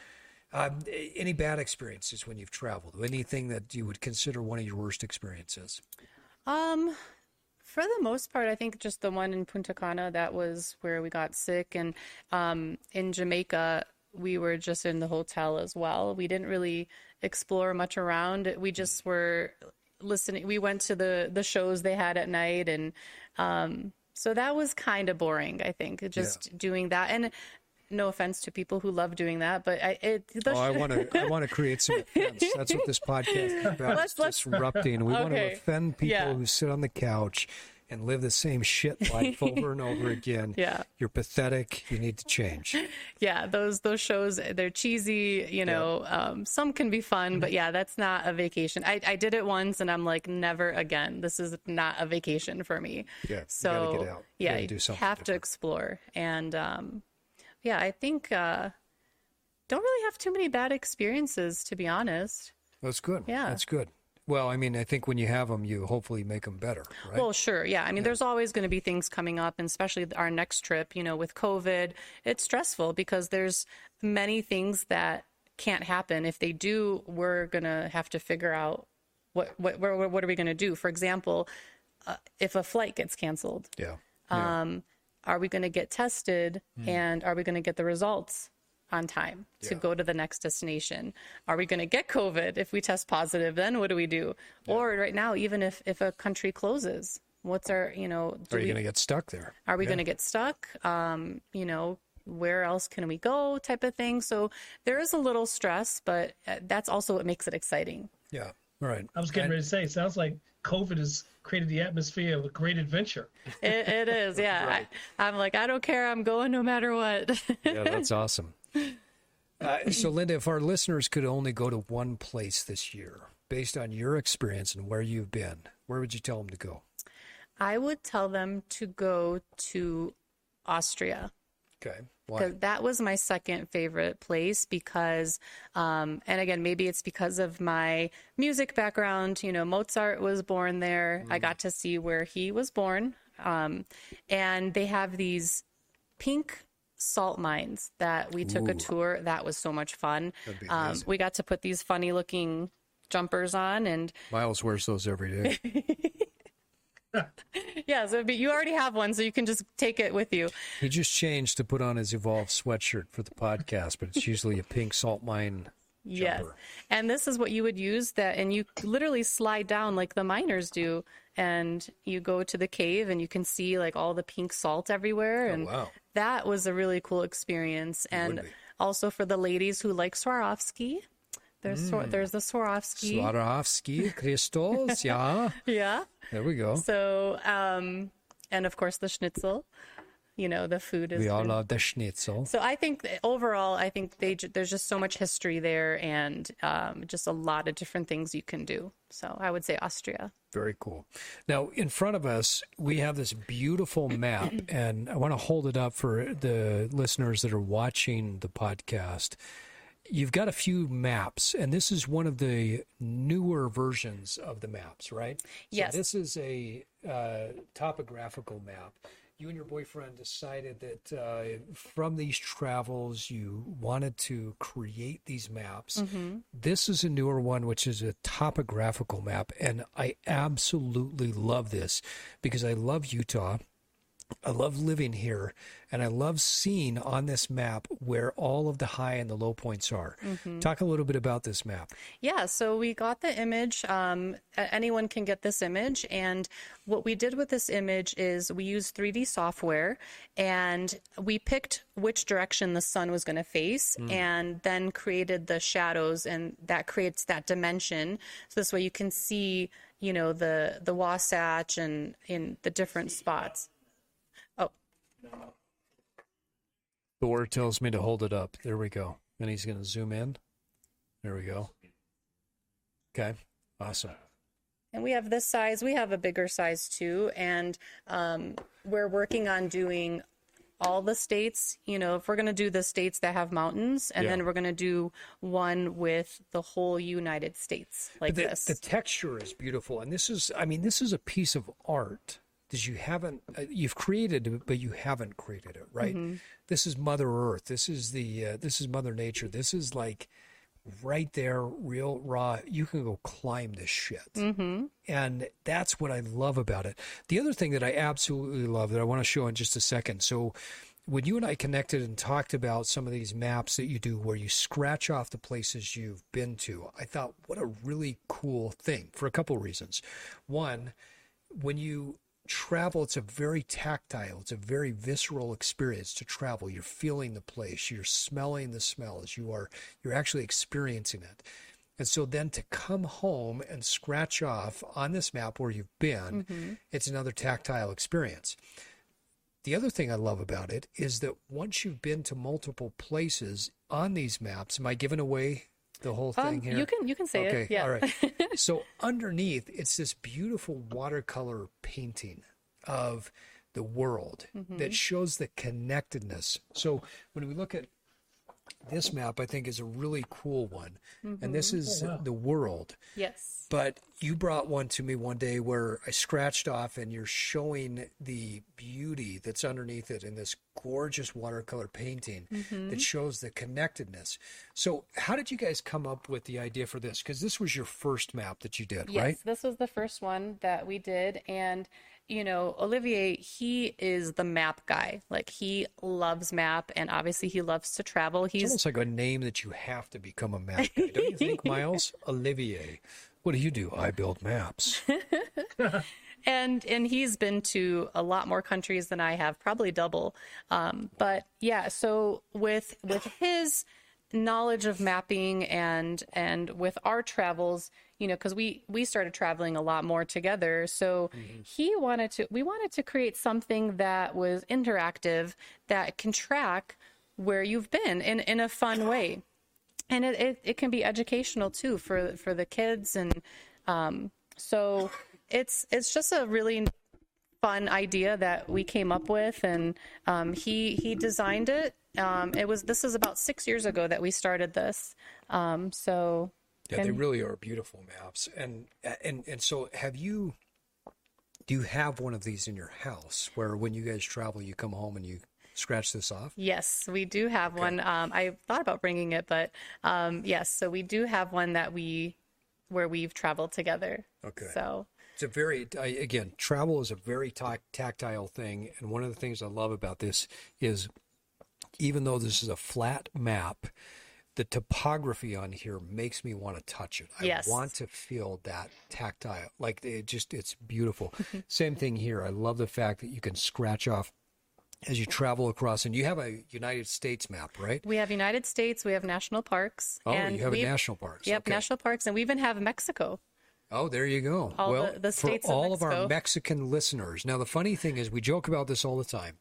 Any bad experiences when you've traveled? Anything that you would consider one of your worst experiences? For the most part, I think just the one in Punta Cana, that was where we got sick. And in Jamaica, we were just in the hotel as well. We didn't really explore much around. We just were listening. We went to the shows they had at night. And so that was kind of boring, I think, just doing that. And no offense to people who love doing that, but I want to create some offense. That's what this podcast is about. It's disrupting. We want to offend people who sit on the couch and live the same shit life over and over again. Yeah. You're pathetic. You need to change. Yeah, those shows, they're cheesy, you know, some can be fun, but yeah, that's not a vacation. I did it once and I'm like, never again. This is not a vacation for me. Yeah, so you gotta get out. Yeah, you do something have to explore. And yeah, I think don't really have too many bad experiences, to be honest. That's good. Yeah. That's good. Well, I mean, I think when you have them, you hopefully make them better, right? Well, sure. Yeah. I mean, there's always going to be things coming up, and especially our next trip, you know, with COVID, it's stressful because there's many things that can't happen. If they do, we're going to have to figure out what are we going to do? For example, if a flight gets canceled, are we going to get tested and are we going to get the results on time to go to the next destination? Are we going to get COVID? If we test positive, then what do we do? Or right now, even if a country closes, what's our, you know, are you going to get stuck there? Are we going to get stuck? You know, where else can we go type of thing. So there is a little stress, but that's also what makes it exciting. Yeah. All right. I was getting ready to say, it sounds like COVID has created the atmosphere of a great adventure. It is. Yeah. Right. I'm like, I don't care. I'm going no matter what. Yeah, that's awesome. So, Linda, if our listeners could only go to one place this year, based on your experience and where you've been, where would you tell them to go? I would tell them to go to Austria. Okay. Why? That was my second favorite place because, and again, maybe it's because of my music background. You know, Mozart was born there. I got to see where he was born. And they have these pink salt mines that we took a tour. That was so much fun. We got to put these funny looking jumpers on, and Miles wears those every day. Yeah, so you already have one, so you can just take it with you. He just changed to put on his Evolve sweatshirt for the podcast, but it's usually a pink salt mine jumper. Yes, and this is what you would use and you literally slide down like the miners do, and you go to the cave and you can see like all the pink salt everywhere, and that was a really cool experience. And also for the ladies who like Swarovski, there's the Swarovski. Swarovski crystals, yeah. Yeah. There we go. So, and of course the schnitzel. You know, the food is. We all love the schnitzel. So I think overall, there's just so much history there, and just a lot of different things you can do. So I would say Austria. Very cool. Now, in front of us, we have this beautiful map, and I want to hold it up for the listeners that are watching the podcast. You've got a few maps, and this is one of the newer versions of the maps, right? Yes. So this is a topographical map. You and your boyfriend decided that from these travels, you wanted to create these maps. Mm-hmm. This is a newer one, which is a topographical map, and I absolutely love this because I love Utah. I love living here, and I love seeing on this map where all of the high and the low points are. Mm-hmm. Talk a little bit about this map. Yeah, so we got the image. Anyone can get this image, and what we did with this image is we used 3D software, and we picked which direction the sun was going to face, and then created the shadows, and that creates that dimension. So this way you can see, you know, the Wasatch and in the different spots. Thor tells me to hold it up. There we go. And he's going to zoom in. There we go. Okay. Awesome. And we have this size. We have a bigger size too. And we're working on doing all the states. You know, if we're going to do the states that have mountains, and then we're going to do one with the whole United States like this. The texture is beautiful. And this is a piece of art that you've created, but you haven't created it, right? Mm-hmm. This is Mother Earth. This is Mother Nature. This is like right there, real raw. You can go climb this shit. Mm-hmm. And that's what I love about it. The other thing that I absolutely love that I want to show in just a second. So when you and I connected and talked about some of these maps that you do where you scratch off the places you've been to, I thought, what a really cool thing for a couple of reasons. One, when you travel, it's a very tactile, it's a very visceral experience to travel. You're feeling the place, you're smelling the smells, you're actually experiencing it. And so then to come home and scratch off on this map where you've been, it's another tactile experience. The other thing I love about it is that once you've been to multiple places on these maps, am I giving away the whole thing here? You can say it. Yeah. All right. So underneath, it's this beautiful watercolor painting of the world that shows the connectedness. So when we look at this map, I think is a really cool one. And this is the world. Yes. But you brought one to me one day where I scratched off, and you're showing the beauty that's underneath it in this gorgeous watercolor painting that shows the connectedness. So how did you guys come up with the idea for this? Because this was your first map that you did, right? Yes, this was the first one that we did. And, you know, Olivier, he is the map guy. Like, he loves map, and obviously he loves to travel. It's almost like a name that you have to become a map guy. Don't you think, Miles? Olivier. What do you do? I build maps. And he's been to a lot more countries than I have, probably double. But yeah, so with his knowledge of mapping and with our travels, you know, because we started traveling a lot more together. So we wanted to create something that was interactive, that can track where you've been in a fun way. And it can be educational too for the kids, and so it's just a really fun idea that we came up with, and he designed it. This is about 6 years ago that we started this. So yeah, they really are beautiful maps. And so do you have one of these in your house where when you guys travel, you come home and you scratch this off? Yes, we do have one. I thought about bringing it, but yes, so we do have one where we've traveled together. Okay. So it's again, travel is a very tactile thing. And one of the things I love about this is, even though this is a flat map, the topography on here makes me want to touch it. I want to feel that tactile. Like it's beautiful. Same thing here. I love the fact that you can scratch off as you travel across, and you have a United States map, right? We have United States, we have national parks. Oh, you have national parks. Yep, okay. National parks, and we even have Mexico. Oh, there you go. All the states for all of our Mexican listeners. Now, the funny thing is, we joke about this all the time.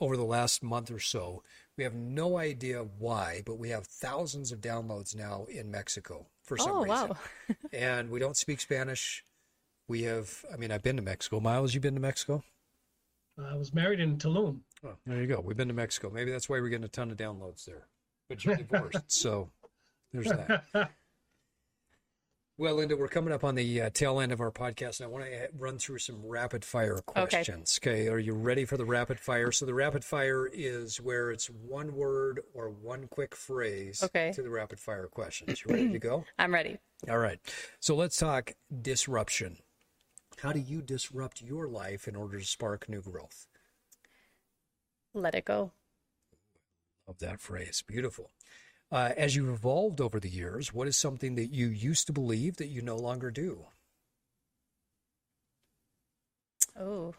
Over the last month or so, we have no idea why, but we have thousands of downloads now in Mexico for some reason. Wow. And we don't speak Spanish. I've been to Mexico. Miles, you been to Mexico? I was married in Tulum. Oh, there you go. We've been to Mexico. Maybe that's why we're getting a ton of downloads there. But you're divorced, so there's that. Well, Linda, we're coming up on the tail end of our podcast, and I want to run through some rapid fire questions. Okay, are you ready for the rapid fire? So the rapid fire is where it's one word or one quick phrase to the rapid fire questions. You ready to go? I'm ready. All right. So let's talk disruption. How do you disrupt your life in order to spark new growth? Let it go. Love that phrase. Beautiful. As you've evolved over the years, what is something that you used to believe that you no longer do? Oh.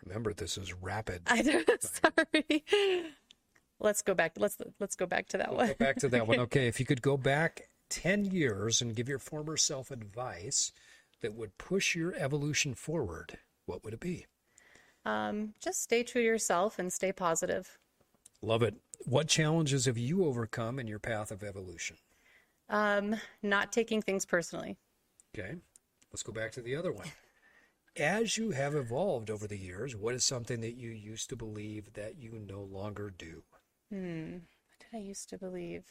Remember, this is rapid. I know. Sorry. Let's go back. Let's go back to that one. Go back to that one. Okay, if you could go back 10 years and give your former self advice that would push your evolution forward, what would it be? Just stay true to yourself and stay positive. Love it. What challenges have you overcome in your path of evolution? Not taking things personally. Okay, let's go back to the other one. As you have evolved over the years, what is something that you used to believe that you no longer do? What did I used to believe?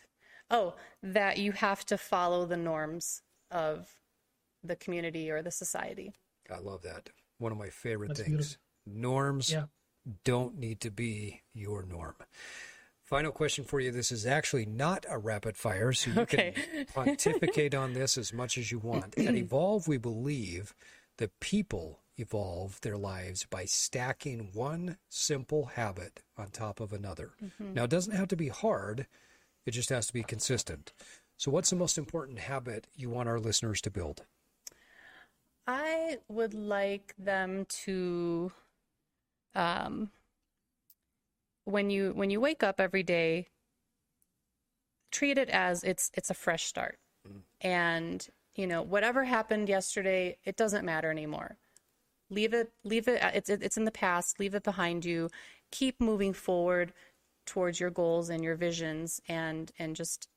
Oh, that you have to follow the norms of the community or the society. I love that. One of my favorite That's things. beautiful. Norms don't need to be your norm. Final question for you. This is actually not a rapid fire, so you can pontificate on this as much as you want. At Evolve, we believe that people evolve their lives by stacking one simple habit on top of another. Now, it doesn't have to be hard. It just has to be consistent. So what's the most important habit you want our listeners to build? I would like them to, when you wake up every day, treat it as it's a fresh start. And, whatever happened yesterday, it doesn't matter anymore. Leave it, it's in the past, leave it behind you. Keep moving forward towards your goals and your visions, and just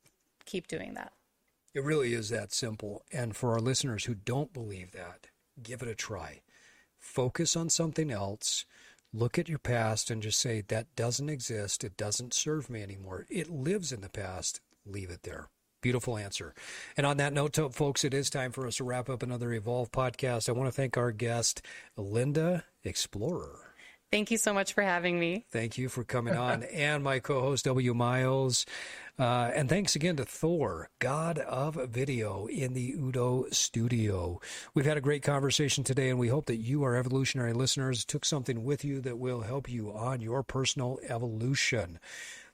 keep doing that. It really is that simple. And for our listeners who don't believe that, give it a try. Focus on something else. Look at your past and just say, that doesn't exist. It doesn't serve me anymore. It lives in the past. Leave it there. Beautiful answer. And on that note, folks, it is time for us to wrap up another Evolve podcast. I want to thank our guest, Linda Explorer. Thank you so much for having me. Thank you for coming on. And my co-host, W. Miles. And thanks again to Thor, God of Video, in the Udo studio. We've had a great conversation today, and we hope that you, our evolutionary listeners, took something with you that will help you on your personal evolution.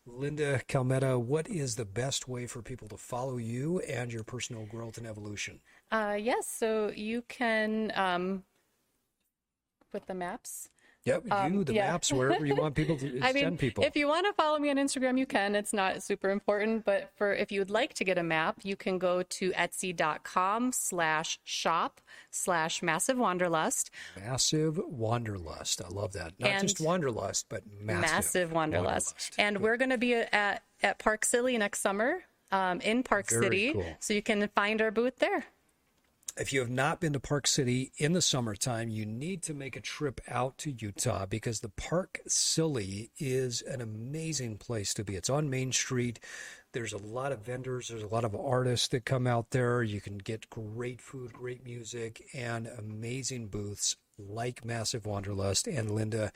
Linda Kalmeta, what is the best way for people to follow you and your personal growth and evolution? Yes, so you can put the maps. Yep, maps, wherever you want people to send people. If you want to follow me on Instagram, you can. It's not super important, but if you would like to get a map, you can go to etsy.com/shop/Massive Wanderlust. Massive Wanderlust. I love that. Not just Wanderlust, but Massive Wanderlust. And we're going to be at Park City next summer, in Park City. Cool. So you can find our booth there. If you have not been to Park City in the summertime, you need to make a trip out to Utah, because the Park City is an amazing place to be. It's on Main Street. There's a lot of vendors. There's a lot of artists that come out there. You can get great food, great music, and amazing booths like Massive Wanderlust. And Linda,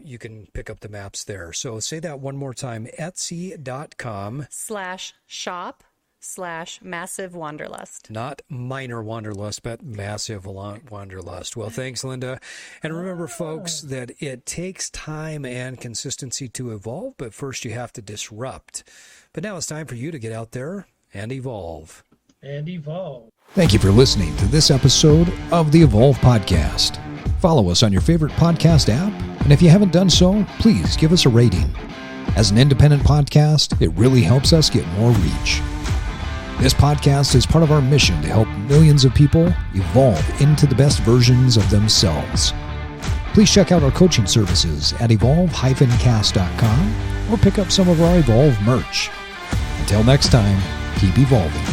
you can pick up the maps there. So say that one more time, etsy.com/shop/Massive Wanderlust. Not minor Wanderlust, but Massive Wanderlust. Well, thanks, Linda. And remember, folks, that it takes time and consistency to evolve, but first you have to disrupt. But now it's time for you to get out there and evolve. And evolve. Thank you for listening to this episode of the Evolve Podcast. Follow us on your favorite podcast app, and if you haven't done so, please give us a rating. As an independent podcast, it really helps us get more reach. This podcast is part of our mission to help millions of people evolve into the best versions of themselves. Please check out our coaching services at evolve-cast.com or pick up some of our Evolve merch. Until next time, keep evolving.